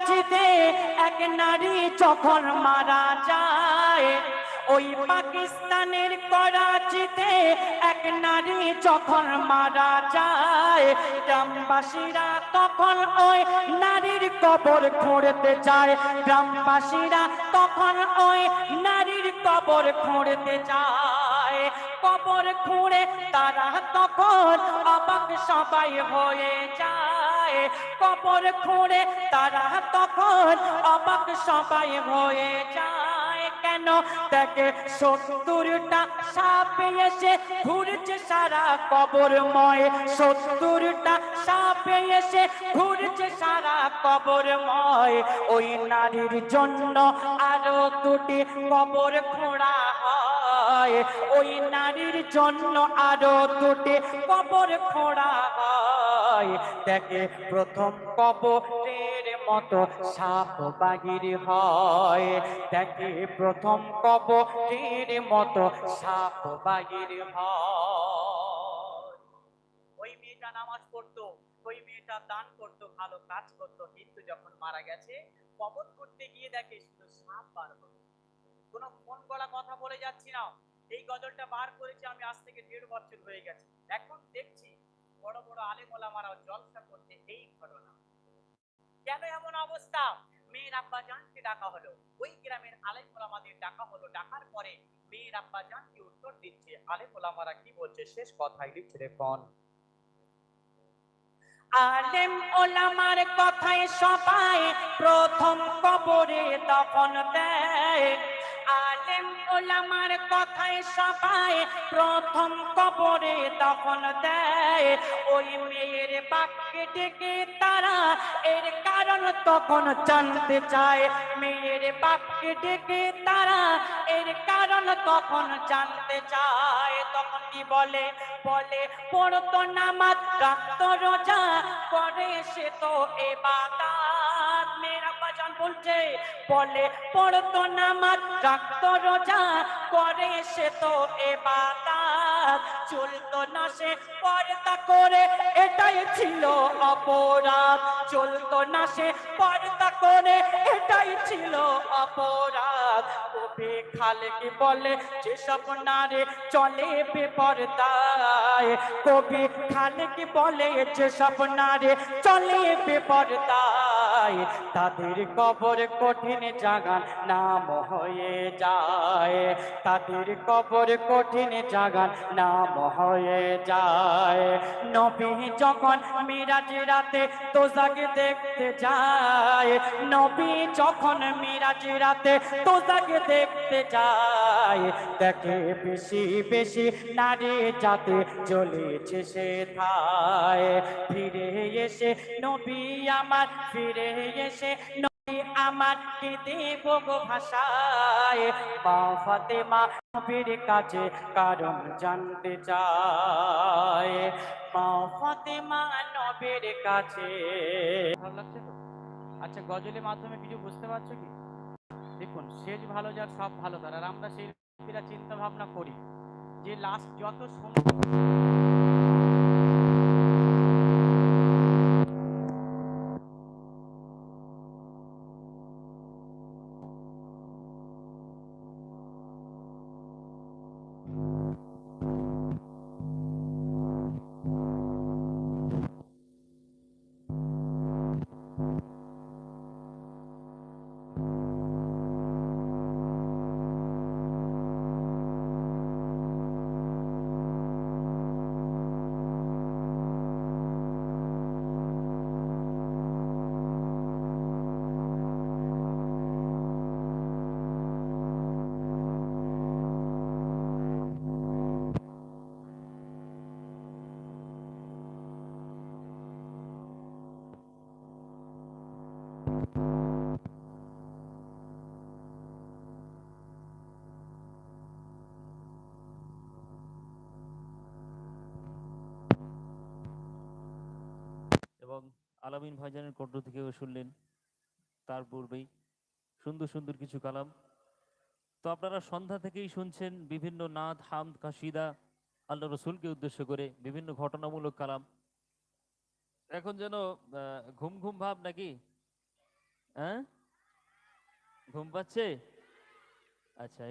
করাচিতে এক নারী যখন মারা যায়, ওই পাকিস্তানের করাচিতে এক নারী যখন মারা যায়, গ্রামবাসীরা তখন ওই নারীর কবর খুঁড়তে যায়। গ্রামবাসীরা তখন ওই নারীর কবর খুঁড়তে যায়। কবর খুঁড়ে তারা তখন অবাক সবাই হয়ে যায়। কবর খুঁড়ে তারা তখন অবাক সবাই হয়ে যায়। কেন? দেখে 70টা সাপ এসে ঘুরছে সারা কবরময়। 70টা সাপ এসে ঘুরছে সারা কবরময়। ওই নারীর জন্য আরো 2টি কবর খোঁড়া হয়। ওই নারীর জন্য আরো 2টি কবর খোঁড়া হয়। দেখে প্রথম কবরের মতো সাপ বাহির হয়। দেখে প্রথম কবরের মতো সাপ বাহির হয়। ওই মেয়েটা নামাজ পড়তো, ওই মেয়েটা দান করতো, ভালো কাজ করতো, কিন্তু যখন মারা গেছে কবর করতে গিয়ে দেখে শুধু সাপ বার হতো। কোনো মন গলা কথা বলে যাচ্ছি না, এই গজলটা বার করেছি আমি আজ থেকে 1.5 বছর হয়ে গেছে। এখন দেখছি বড় বড় আলেম ওলামারা জলসা করতে। এই ঘটনা কেন এমন অবস্থা? মেয়ের আব্বা জানকে ডাকা হলো, ওই গ্রামের আলেম ওলামাদের ডাকা হলো। ডাকার পরে মেয়ের আব্বা জানকে উত্তর দিচ্ছে। আলেম ওলামারা কি বলছে শেষ কথাই লিখছে দেখুন। আলেম ওলামার কথায় সবাই প্রথম কবরে দফন দেয়। আলেম ওলামার কথায় সবাই প্রথম কবরে দফন দেয়। ওই মেয়ের বাপকে ডেকে তারা এর কারণ তখন জানতে চায়। মেয়ের বাপকে ডেকে তারা এর কারণ তখন জানতে চায়। তখন কি বলে? বলে পড়তো নামাজ, রাখতো রোজা, করে সে তো ইবাদত। মেয়েরা বাজান বলছে, বলে পড়তো নামাজ, রাখতো রোজা, করে সে তো ইবাদত। চলতো না সে পর্দা করে, এটাই ছিল অপরাধ। চলতো না সে পর্দা করে, এটাই ছিল অপরাধ। কবি খালেক বলে যেসব নারী চলে বেপরদায়। কবি খালেক বলে যেসব নারী চলে বেপরদায়, তাদের কবর কঠিন জাগান নাম হয়ে যায়। তাদের কবর কঠিন জাগান নাম হয়ে যায়। নবী যখন মিরাজ রাতে দোজাখ দেখতে যায়, নবী যখন মিরাজ রাতে দোজাখ দেখতে যায়, দেখে বেশি বেশি নারী যাতে জ্বলেছে সে ঠায়। ফিরে এসে নবী আমার, ফিরে এসে নবী আমার কেঁদে গো ভাষায়। মা ফাতেমা নবীর কাছে কারণ জানতে চায়। মা ফাতেমা নবীর কাছে। ভালো লাগছে তো? আচ্ছা, গজলের মাধ্যমে কিছু বুঝতে পারছো কি? দেখুন, শেষ ভালো যার সব ভালো তার। আর আমরা সেই চিন্তা ভাবনা করি যে লাস্ট যত এবং আলামিন ভাইজানের কণ্ঠ থেকেও শুনলেন তার পূর্বেই সুন্দর সুন্দর কিছু কালাম। তো আপনারা সন্ধ্যা থেকেই শুনছেন বিভিন্ন নাদ, হামদ, কাসিদা আল্লাহ রসুলকে উদ্দেশ্য করে বিভিন্ন ঘটনামূলক কালাম। এখন যেন ঘুম ঘুম ভাব নাকি? হ্যাঁ, ঘুম পাচ্ছে? আচ্ছা।